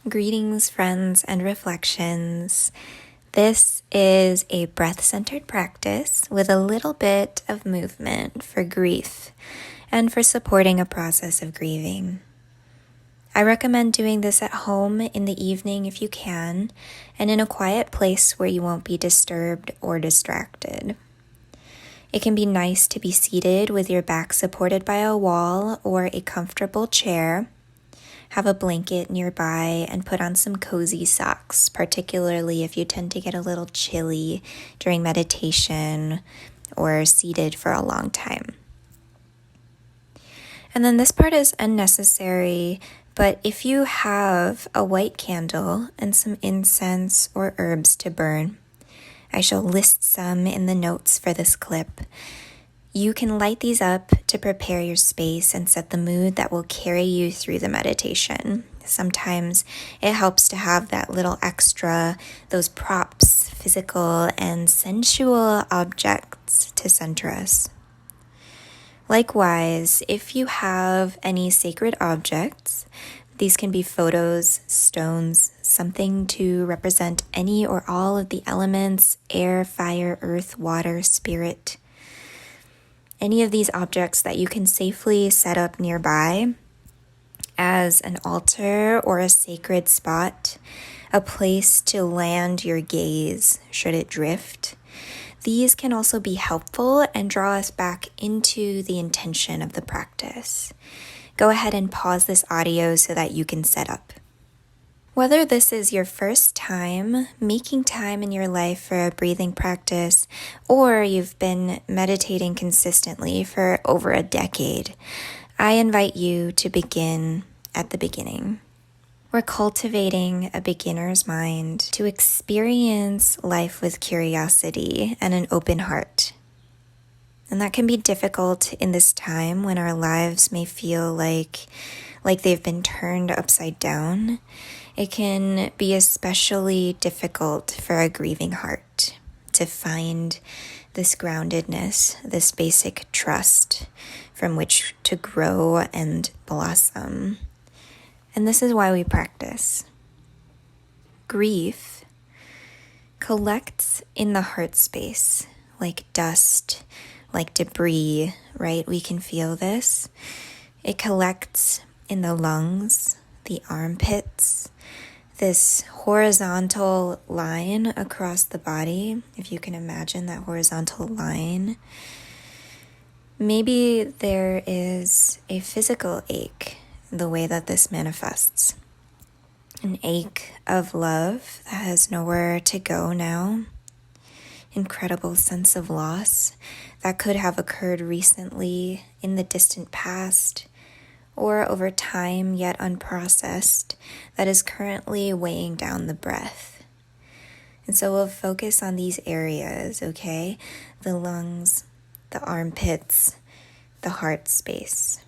Greetings, friends and reflections. This is a breath-centered practice with a little bit of movement for grief and for supporting a process of grieving. I recommend doing this at home in the evening if you can, and in a quiet place where you won't be disturbed or distracted. It can be nice to be seated with your back supported by a wall or a comfortable chair. Have a blanket nearby and put on some cozy socks, particularly if you tend to get a little chilly during meditation or seated for a long time. And then this part is unnecessary, but if you have a white candle and some incense or herbs to burn, I shall list some in the notes for this clip. You can light these up to prepare your space and set the mood that will carry you through the meditation. Sometimes it helps to have that little extra, those props, physical and sensual objects to center us. Likewise, if you have any sacred objects, these can be photos, stones, something to represent any or all of the elements, air, fire, earth, water, spirit. Any of these objects that you can safely set up nearby as an altar or a sacred spot, a place to land your gaze should it drift. These can also be helpful and draw us back into the intention of the practice. Go ahead and pause this audio so that you can set up. Whether this is your first time making time in your life for a breathing practice, or you've been meditating consistently for over a decade, I invite you to begin at the beginning. We're cultivating a beginner's mind to experience life with curiosity and an open heart. And that can be difficult in this time when our lives may feel like they've been turned upside down. It can be especially difficult for a grieving heart to find this groundedness, this basic trust from which to grow and blossom. And this is why we practice. Grief collects in the heart space like dust, like debris, right? We can feel this. It collects in the lungs, the armpits, this horizontal line across the body, if you can imagine that horizontal line. Maybe there is a physical ache, the way that this manifests. An ache of love that has nowhere to go now. Incredible sense of loss that could have occurred recently in the distant past, or over time yet unprocessed, that is currently weighing down the breath. And so we'll focus on these areas, okay? The lungs, the armpits, the heart space.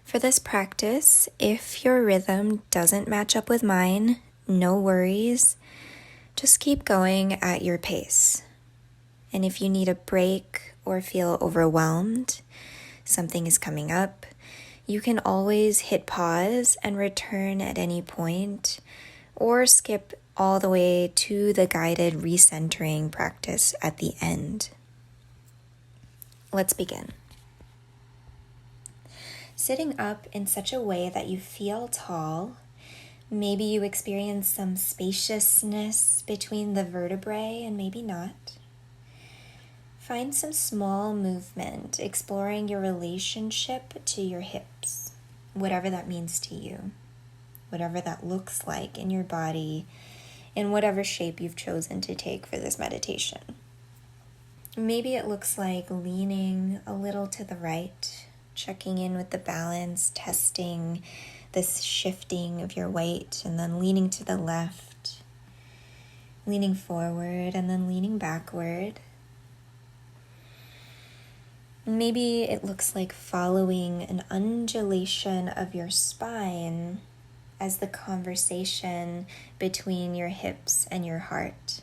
For this practice, if your rhythm doesn't match up with mine, no worries. Just keep going at your pace. And if you need a break or feel overwhelmed, something is coming up, you can always hit pause and return at any point, or skip all the way to the guided recentering practice at the end. Let's begin. Sitting up in such a way that you feel tall, maybe you experience some spaciousness between the vertebrae and maybe not. Find some small movement, exploring your relationship to your hips, whatever that means to you, whatever that looks like in your body, in whatever shape you've chosen to take for this meditation. Maybe it looks like leaning a little to the right, checking in with the balance, testing this shifting of your weight, and then leaning to the left, leaning forward, and then leaning backward. Maybe it looks like following an undulation of your spine as the conversation between your hips and your heart.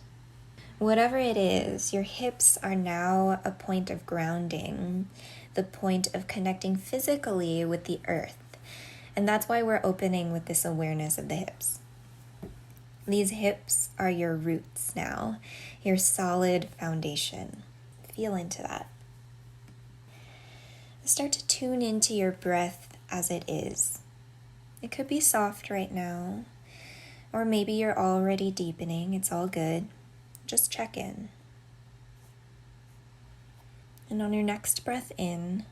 Whatever it is, your hips are now a point of grounding, the point of connecting physically with the earth, And that's why we're opening with this awareness of the hips. These hips are your roots now, your solid foundation. Feel into that. Start to tune into your breath as it is. It could be soft right now, or maybe you're already deepening. It's all good. Just check in. And on your next breath in,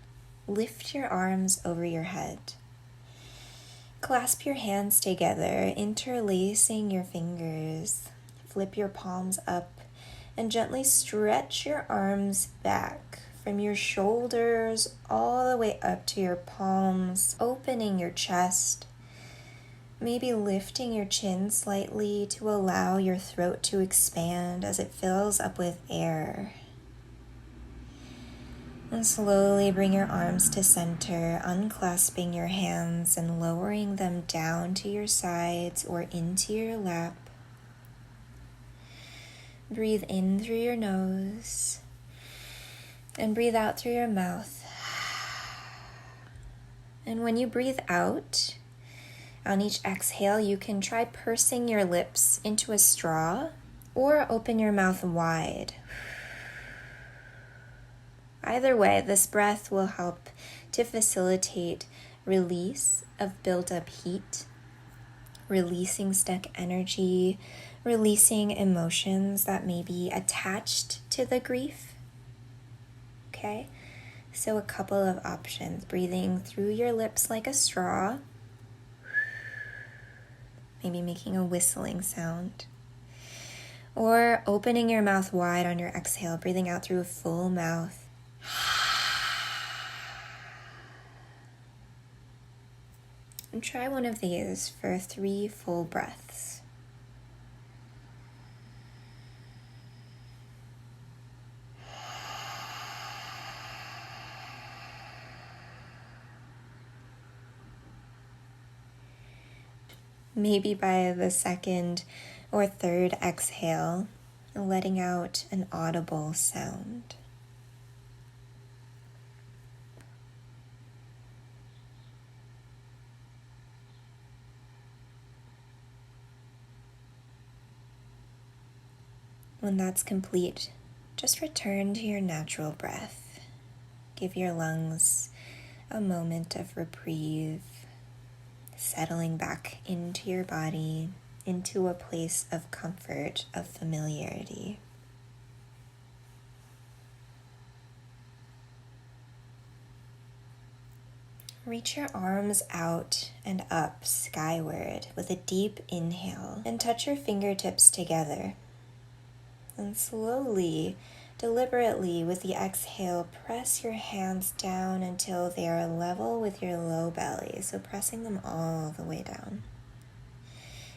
lift your arms over your head. Clasp your hands together, interlacing your fingers. Flip your palms up and gently stretch your arms back from your shoulders all the way up to your palms, opening your chest. Maybe lifting your chin slightly to allow your throat to expand as it fills up with air. And slowly bring your arms to center, unclasping your hands and lowering them down to your sides or into your lap. Breathe in through your nose and breathe out through your mouth. And when you breathe out, on each exhale, you can try pursing your lips into a straw or open your mouth wide. Either way, this breath will help to facilitate release of built-up heat, releasing stuck energy, releasing emotions that may be attached to the grief. Okay, so a couple of options. Breathing through your lips like a straw, maybe making a whistling sound, or opening your mouth wide on your exhale, breathing out through a full mouth. And try one of these for 3 full breaths. Maybe by the second or third exhale, letting out an audible sound. When that's complete, just return to your natural breath. Give your lungs a moment of reprieve, settling back into your body, into a place of comfort, of familiarity. Reach your arms out and up skyward with a deep inhale and touch your fingertips together. And slowly, deliberately with the exhale, press your hands down until they are level with your low belly, so pressing them all the way down.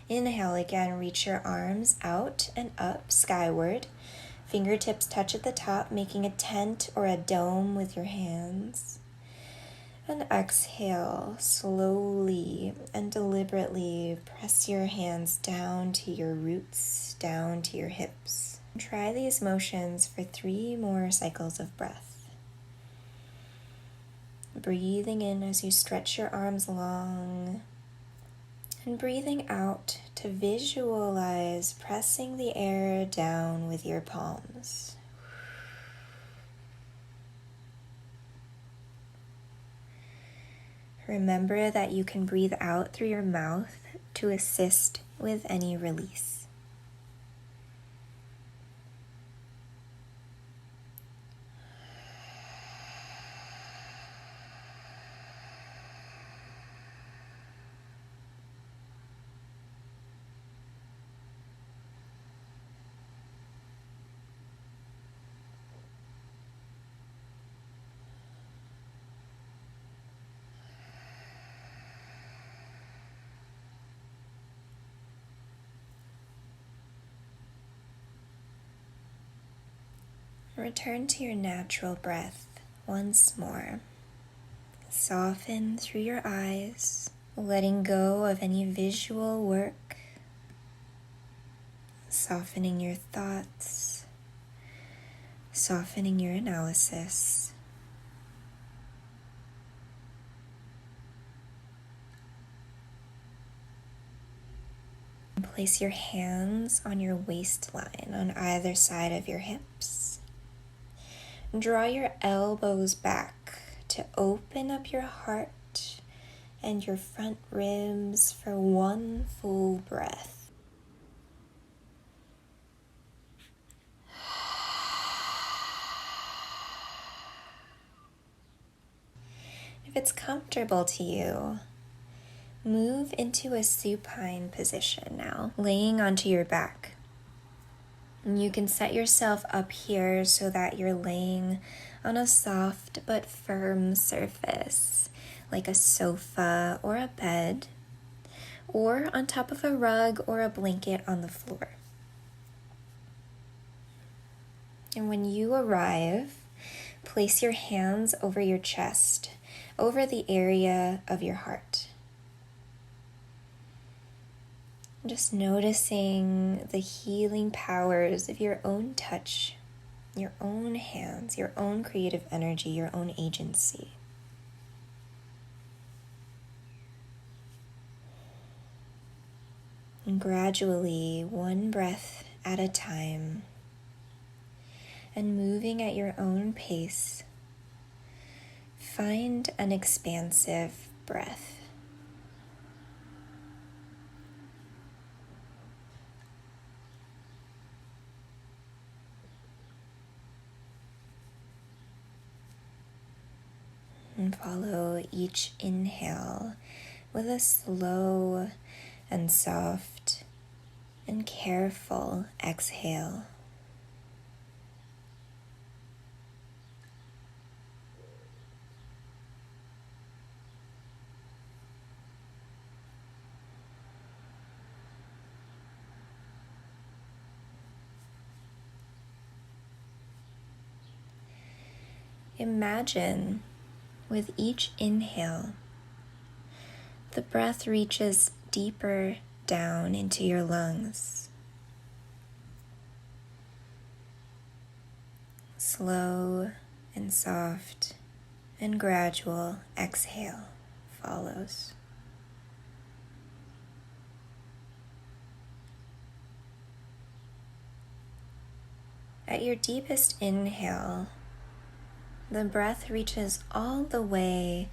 Inhale again, reach your arms out and up skyward. Fingertips touch at the top, making a tent or a dome with your hands. And exhale, slowly and deliberately press your hands down to your roots, down to your hips. Try these motions for 3 more cycles of breath. Breathing in as you stretch your arms long, and breathing out to visualize pressing the air down with your palms. Remember that you can breathe out through your mouth to assist with any release. Return to your natural breath once more. Soften through your eyes, letting go of any visual work, softening your thoughts, softening your analysis. Place your hands on your waistline on either side of your hips. Draw your elbows back to open up your heart and your front ribs for one full breath. If it's comfortable to you, move into a supine position now, laying onto your back. And you can set yourself up here so that you're laying on a soft but firm surface, like a sofa or a bed, or on top of a rug or a blanket on the floor. And when you arrive, place your hands over your chest, over the area of your heart. Just noticing the healing powers of your own touch, your own hands, your own creative energy, your own agency. And gradually, one breath at a time, and moving at your own pace, find an expansive breath. And follow each inhale with a slow and soft and careful exhale. Imagine with each inhale, the breath reaches deeper down into your lungs. Slow and soft and gradual exhale follows. At your deepest inhale, the breath reaches all the way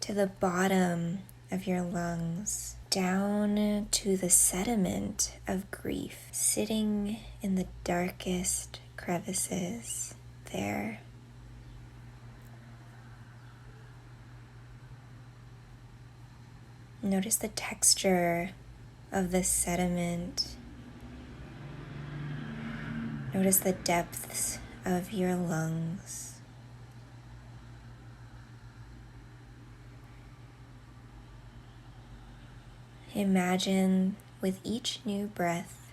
to the bottom of your lungs, down to the sediment of grief, sitting in the darkest crevices there. Notice the texture of the sediment. Notice the depths of your lungs. Imagine with each new breath,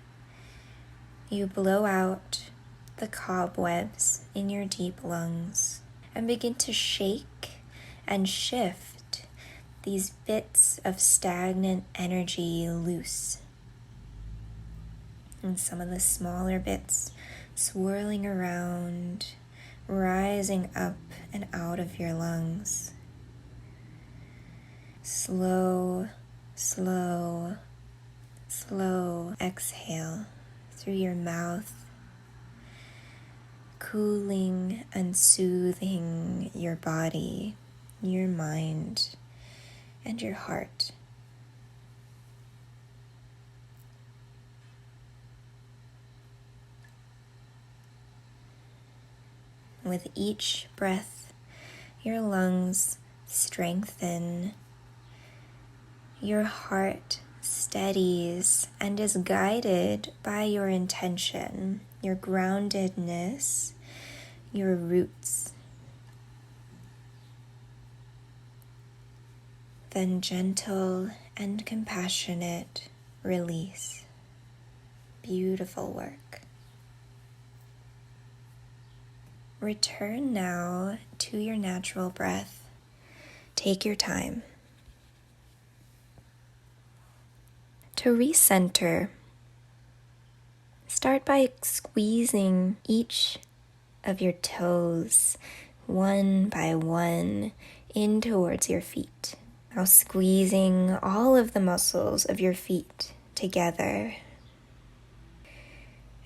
you blow out the cobwebs in your deep lungs and begin to shake and shift these bits of stagnant energy loose. And some of the smaller bits swirling around, rising up and out of your lungs. Slow exhale through your mouth, cooling and soothing your body, your mind, and your heart. With each breath, your lungs strengthen, your heart steadies and is guided by your intention, your groundedness, your roots. Then gentle and compassionate release. Beautiful work. Return now to your natural breath. Take your time. To recenter, start by squeezing each of your toes one by one in towards your feet. Now squeezing all of the muscles of your feet together,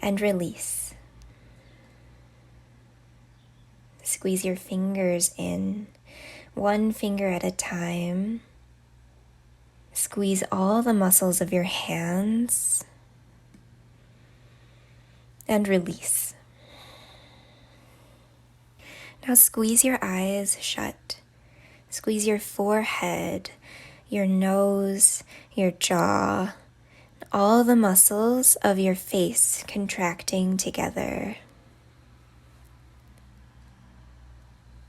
and release. Squeeze your fingers in, one finger at a time. Squeeze all the muscles of your hands and release. Now squeeze your eyes shut. Squeeze your forehead, your nose, your jaw, all the muscles of your face contracting together.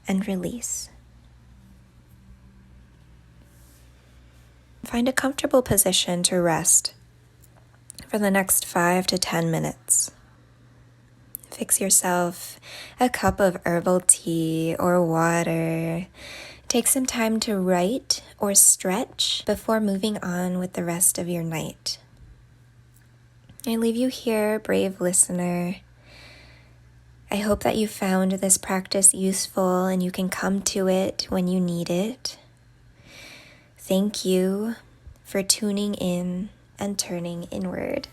And release. Find a comfortable position to rest for the next 5 to 10 minutes. Fix yourself a cup of herbal tea or water. Take some time to write or stretch before moving on with the rest of your night. I leave you here, brave listener. I hope that you found this practice useful and you can come to it when you need it. Thank you for tuning in and turning inward.